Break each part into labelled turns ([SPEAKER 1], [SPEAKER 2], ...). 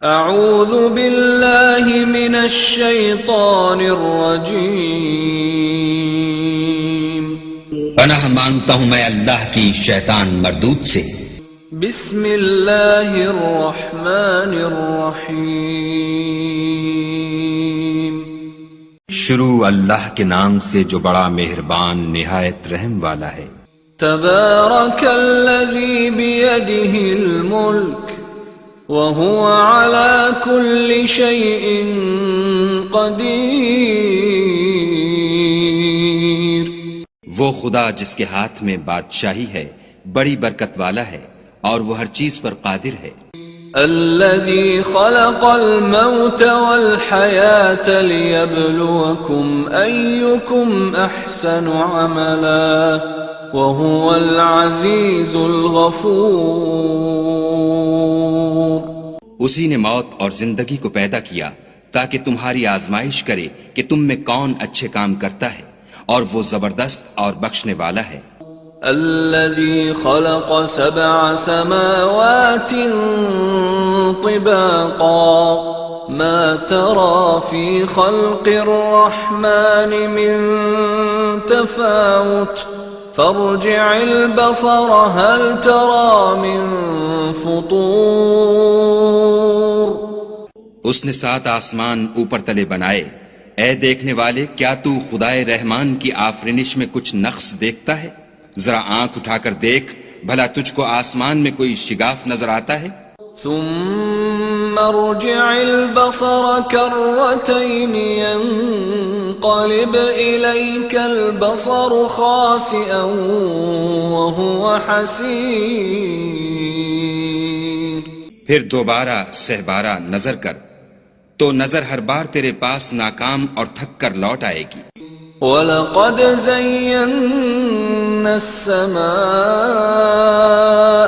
[SPEAKER 1] اعوذ باللہ من الشیطان الرجیم،
[SPEAKER 2] پناہ مانگتا ہوں میں اللہ کی شیطان مردود سے۔
[SPEAKER 1] بسم اللہ الرحمن الرحیم،
[SPEAKER 3] شروع اللہ کے نام سے جو بڑا مہربان نہایت رحم والا ہے۔
[SPEAKER 1] تبارک الذی بیدہ الملک وَهُوَ عَلَى كُلِّ شَيْءٍ قَدِيرٌ،
[SPEAKER 2] وہ خدا جس کے ہاتھ میں بادشاہی ہے بڑی برکت والا ہے اور وہ ہر چیز پر قادر ہے۔
[SPEAKER 1] الذي خلق الموت والحياة ليبلوكم أيكم أحسن عملا وهو العزيز الغفور،
[SPEAKER 2] اسی نے موت اور زندگی کو پیدا کیا تاکہ تمہاری آزمائش کرے کہ تم میں کون اچھے کام کرتا ہے، اور وہ زبردست اور بخشنے والا ہے۔
[SPEAKER 1] الذي خلق 7 سماوات طباقا ما ترى في خلق الرحمن من تفاوت فارجع البصر هل ترى من فطور،
[SPEAKER 2] اس نے 7 آسمان اوپر تلے بنائے، اے دیکھنے والے کیا تو خدائے رحمان کی آفرینش میں کچھ نقص دیکھتا ہے؟ ذرا آنکھ اٹھا کر دیکھ بھلا تجھ کو آسمان میں کوئی شگاف نظر آتا ہے؟
[SPEAKER 1] ثم ارجع البصر كرتين ينقلب إليك البصر خاسئا وهو حسير،
[SPEAKER 2] پھر دوبارہ سہبارہ نظر کر تو نظر ہر بار تیرے پاس ناکام اور تھک کر لوٹ آئے گی۔
[SPEAKER 1] وَلَقَدْ زَيَّنَّا السَّمَاءَ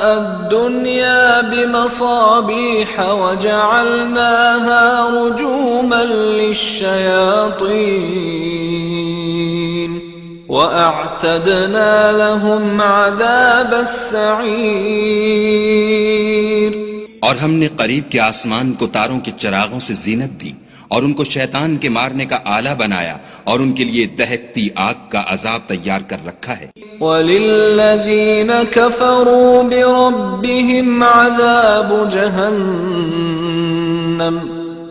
[SPEAKER 1] الدُّنْيَا بِمَصَابِيحَ وَجَعَلْنَاهَا رُجُومًا لِلشَّيَاطِينِ وَأَعْتَدْنَا لَهُمْ عَذَابَ السَّعِيرِ،
[SPEAKER 2] اور ہم نے قریب کے آسمان کو تاروں کے چراغوں سے زینت دی اور ان کو شیطان کے مارنے کا آلہ بنایا اور ان کے لیے دہکتی آگ کا عذاب تیار کر رکھا ہے۔
[SPEAKER 1] وَلِلَّذِينَ كَفَرُوا بِرَبِّهِمْ عَذَابُ جَهَنَّمَ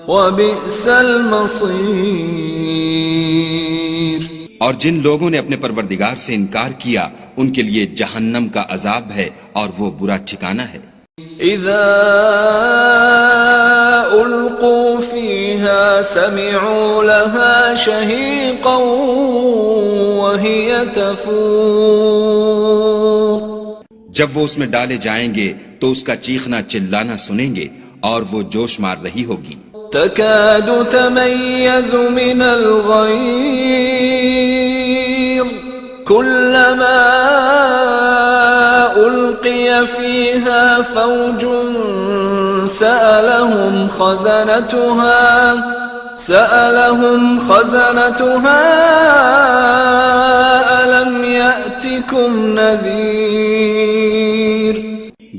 [SPEAKER 1] وَبِئْسَ الْمَصِيرُ،
[SPEAKER 2] اور جن لوگوں نے اپنے پروردگار سے انکار کیا ان کے لیے جہنم کا عذاب ہے اور وہ برا ٹھکانہ ہے۔
[SPEAKER 1] اذا القوا فيها سمعوا لها شهيقا وهي تفور،
[SPEAKER 2] جب وہ اس میں ڈالے جائیں گے تو اس کا چیخنا چلانا سنیں گے اور وہ جوش مار رہی ہوگی۔
[SPEAKER 1] تكاد تميز من الغيظ كلما ألقي فيها فوج سألهم خزنتها ألم يأتكم نذير،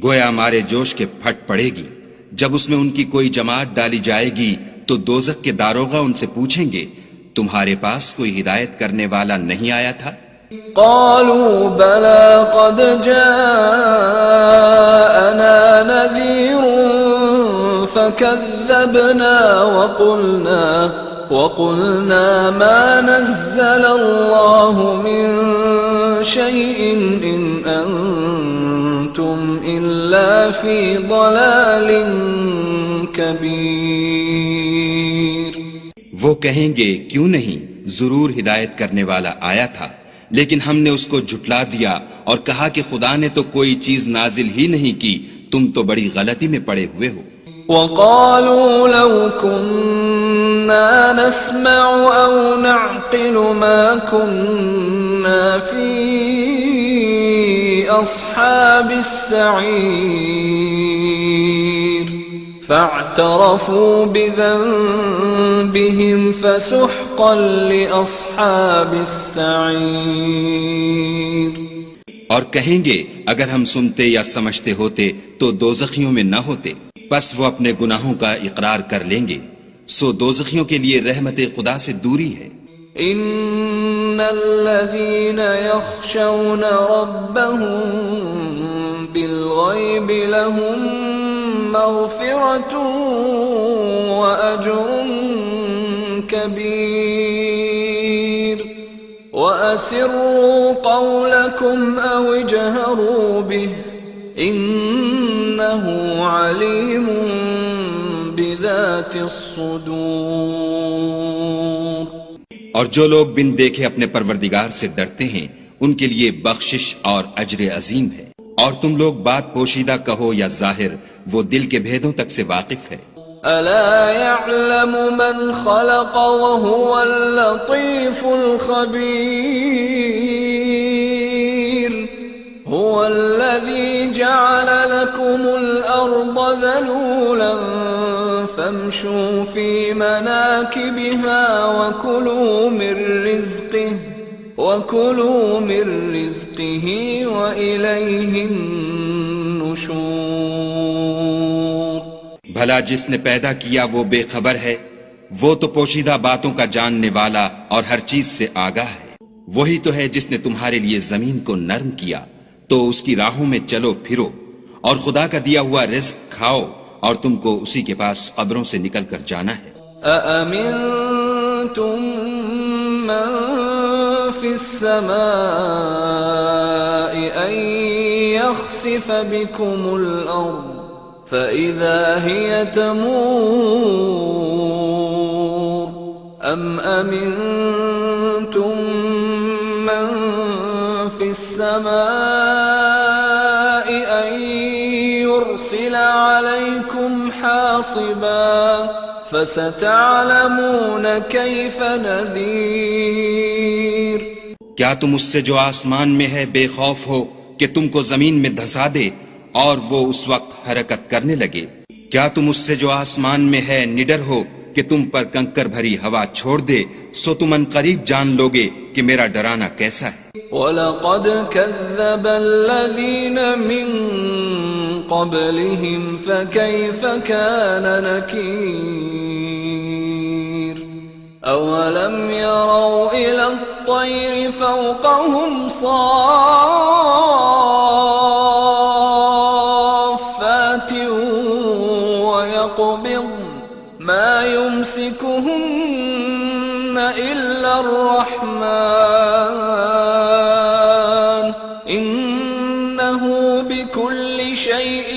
[SPEAKER 2] گویا مارے جوش کے پھٹ پڑے گی جب اس میں ان کی کوئی جماعت ڈالی جائے گی تو دوزخ کے داروغہ ان سے پوچھیں گے تمہارے پاس کوئی ہدایت کرنے والا نہیں آیا تھا؟
[SPEAKER 1] قالوا بلى قد جاءنا نذير فكذبنا وقلنا ما نزل الله من شيء إن أنتم إلا في ضلال كبير،
[SPEAKER 2] وہ کہیں گے کیوں نہیں، ضرور ہدایت کرنے والا آیا تھا لیکن ہم نے اس کو جھٹلا دیا اور کہا کہ خدا نے تو کوئی چیز نازل ہی نہیں کی، تم تو بڑی غلطی میں پڑے ہوئے ہو۔
[SPEAKER 1] وَقَالُوا لَوْ كُنَّا نَسْمَعُ أَوْ نَعْقِلُ مَا كُنَّا فِي أَصْحَابِ السَّعِيرِ فَاعْتَرَفُوا بِذَنبِهِمْ فَسُحْقًا لِأَصْحَابِ السَّعِيرِ،
[SPEAKER 2] اور کہیں گے اگر ہم سنتے یا سمجھتے ہوتے تو دوزخیوں میں نہ ہوتے۔ پس وہ اپنے گناہوں کا اقرار کر لیں گے، سو دوزخیوں کے لیے رحمت خدا سے دوری ہے۔
[SPEAKER 1] ان الذين يخشون ربهم بالغيب لهم مغفرة واجر كبير واسروا قولكم او اجهروا به انه عليم بذات الصدور۔
[SPEAKER 2] اور جو لوگ بن دیکھے اپنے پروردگار سے ڈرتے ہیں ان کے لیے بخشش اور اجر عظیم ہے۔ اور تم لوگ بات پوشیدہ کہو یا ظاہر، وہ دل کے بھیدوں تک سے واقف ہے۔
[SPEAKER 1] الا يعلم من خلق وهو اللطيف الخبير هو الذي جعل لكم الارض ذلولا فامشوا في مناكبها وكلوا من رزقه وإليه النشور۔
[SPEAKER 2] بھلا جس نے پیدا کیا وہ بے خبر ہے، وہ تو پوشیدہ باتوں کا جاننے والا اور ہر چیز سے آگاہ ہے۔ وہی تو ہے جس نے تمہارے لیے زمین کو نرم کیا، تو اس کی راہوں میں چلو پھرو، اور خدا کا دیا ہوا رزق کھاؤ، اور تم کو اسی کے پاس قبروں سے نکل کر جانا ہے۔
[SPEAKER 1] أأمنتم من في السماء أن يخسف بكم الأرض فإذا هي تمور أم أمنتم من في السماء أن يرسل عليكم حاصبا فستعلمون كيف نذير۔
[SPEAKER 2] کیا تم اس سے جو آسمان میں ہے بے خوف ہو کہ تم کو زمین میں دھسا دے اور وہ اس وقت حرکت کرنے لگے؟ کیا تم اس سے جو آسمان میں ہے نڈر ہو کہ تم پر کنکر بھری ہوا چھوڑ دے؟ سو تم ان قریب جان لوگے کہ میرا ڈرانا کیسا ہے۔
[SPEAKER 1] وَلَقَدْ كَذَّبَ الَّذِينَ مِن قَبْلِهِمْ فَكَيْفَ كَانَ نَكِيرِ أَوَلَمْ يَرَوْا إِلَى الطَّيْرِ فَوْقَهُمْ صَافَّاتٍ وَيَقْبِضْنَ مَا يُمْسِكُهُنَّ إِلَّا الرَّحْمَنُ إِنَّهُ بِكُلِّ شَيْءٍ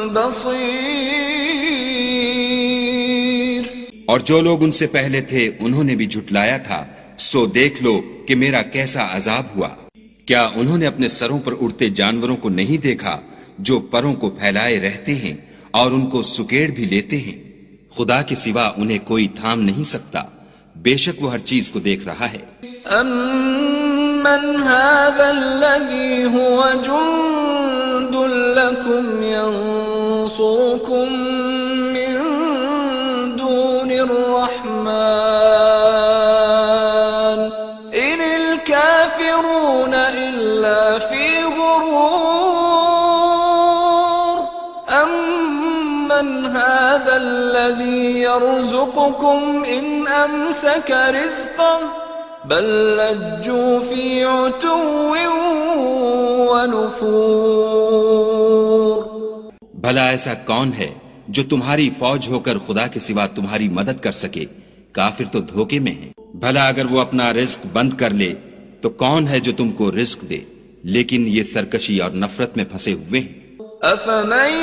[SPEAKER 1] بَصِيرٌ۔
[SPEAKER 2] اور جو لوگ ان سے پہلے تھے انہوں نے بھی جھٹلایا تھا، سو دیکھ لو کہ میرا کیسا عذاب ہوا۔ کیا انہوں نے اپنے سروں پر اڑتے جانوروں کو نہیں دیکھا جو پروں کو پھیلائے رہتے ہیں اور ان کو سکیڑ بھی لیتے ہیں؟ خدا کے سوا انہیں کوئی تھام نہیں سکتا، بے شک وہ ہر چیز کو دیکھ رہا ہے۔
[SPEAKER 1] أَمَّنْ هَذَا الَّذِي هُوَ جُنْدٌ لَكُمْ يَنْصُرُكُمْ مِنْ دُونِ الرَّحْمَنِ إِنِ الْكَافِرُونَ إِلَّا فِي غُرُورٍ أَمَّنْ هَذَا الَّذِي يَرْزُقُكُمْ إِنْ أَمْسَكَ رِزْقَهُ بل لجوا في عتو ونفور۔
[SPEAKER 2] بھلا ایسا کون ہے جو تمہاری فوج ہو کر خدا کے سوا تمہاری مدد کر سکے؟ کافر تو دھوکے میں ہیں۔ بھلا اگر وہ اپنا رزق بند کر لے تو کون ہے جو تم کو رزق دے؟ لیکن یہ سرکشی اور نفرت میں پھنسے ہوئے ہیں۔
[SPEAKER 1] أفمن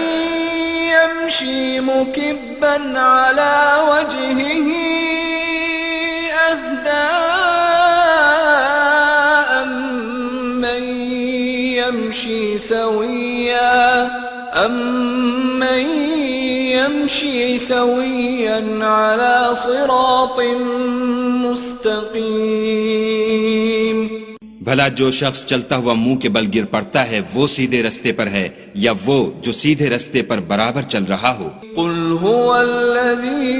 [SPEAKER 1] يمشي مكبا على وجهه أهدى أمن يمشي سويا على صراط مستقيم۔
[SPEAKER 2] بھلا جو شخص چلتا ہوا منہ کے بل گر پڑتا ہے وہ سیدھے رستے پر ہے یا وہ جو سیدھے رستے پر برابر چل رہا ہو؟
[SPEAKER 1] قل هو الذي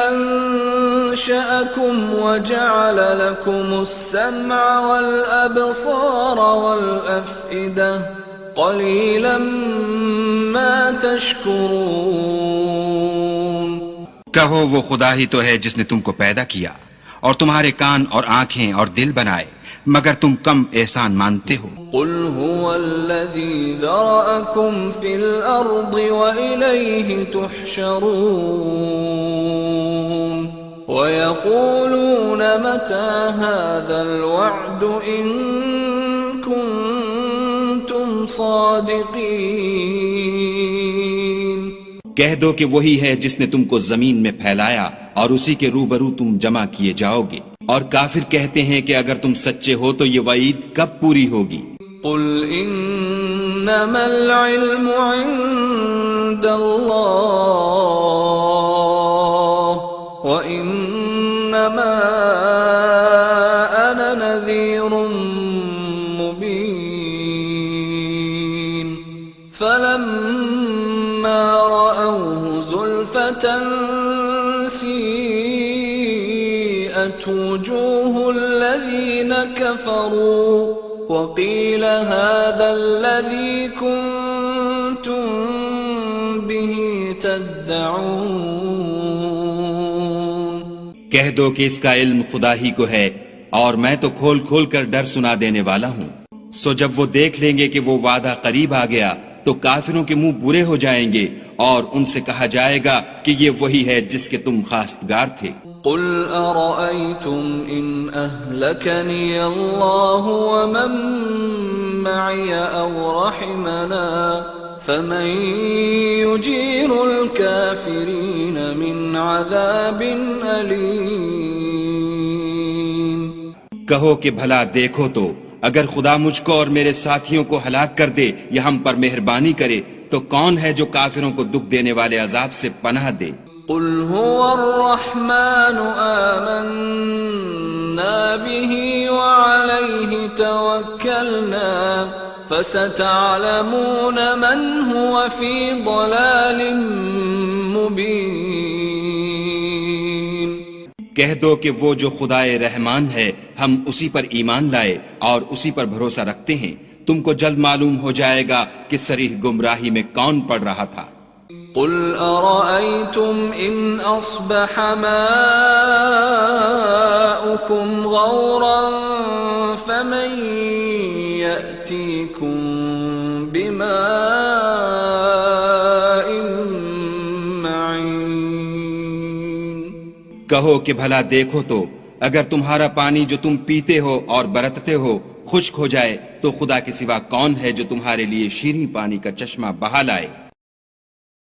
[SPEAKER 1] أنشأكم وجعل لكم السمع والأبصار والأفئدة قليلا ما تشكرون
[SPEAKER 2] کہو وہ خدا ہی تو ہے جس نے تم کو پیدا کیا اور تمہارے کان اور آنکھیں اور دل بنائے، مگر تم کم احسان مانتے ہو۔
[SPEAKER 1] قل هو الذي ذرأكم في الأرض وإليه تحشرون ويقولون متى هذا الوعد إن كنتم صادقين۔
[SPEAKER 2] کہہ دو کہ وہی ہے جس نے تم کو زمین میں پھیلایا اور اسی کے روبرو تم جمع کیے جاؤ گے، اور کافر کہتے ہیں کہ اگر تم سچے ہو تو یہ وعید کب پوری ہوگی؟
[SPEAKER 1] قل انما العلم عند اللہ وانما انا نذیر مبین فلما رأوه زلفة سیئت وجوه الذین كفروا وقيل هذا الذي كنتم به تدعون۔
[SPEAKER 2] کہہ دو کہ اس کا علم خدا ہی کو ہے اور میں تو کھول کھول کر ڈر سنا دینے والا ہوں۔ سو جب وہ دیکھ لیں گے کہ وہ وعدہ قریب آ گیا تو کافروں کے منہ برے ہو جائیں گے اور ان سے کہا جائے گا کہ یہ وہی ہے جس کے تم خواستگار تھے۔
[SPEAKER 1] قل أرأيتم إن أهلكني الله ومن معي أو رحمنا فمن يجير الكافرين من عذاب أليم۔
[SPEAKER 2] کہو کہ بھلا دیکھو تو اگر خدا مجھ کو اور میرے ساتھیوں کو ہلاک کر دے یا ہم پر مہربانی کرے تو کون ہے جو کافروں کو دکھ دینے والے عذاب سے پناہ دے؟
[SPEAKER 1] قل هو الرحمن آمنا به وعليه توكلنا فستعلمون من هو في ضلال مبين۔
[SPEAKER 2] کہہ دو کہ وہ جو خدائے رحمان ہے ہم اسی پر ایمان لائے اور اسی پر بھروسہ رکھتے ہیں، تم کو جلد معلوم ہو جائے گا کہ صریح گمراہی میں کون پڑ رہا تھا۔
[SPEAKER 1] قل أرأيتم إن أصبح ماؤكم غورا فمن يأتيكم بماء معين۔
[SPEAKER 2] کہو کہ بھلا دیکھو تو اگر تمہارا پانی جو تم پیتے ہو اور برتتے ہو خشک ہو جائے تو خدا کے سوا کون ہے جو تمہارے لیے شیریں پانی کا چشمہ بہا لائے؟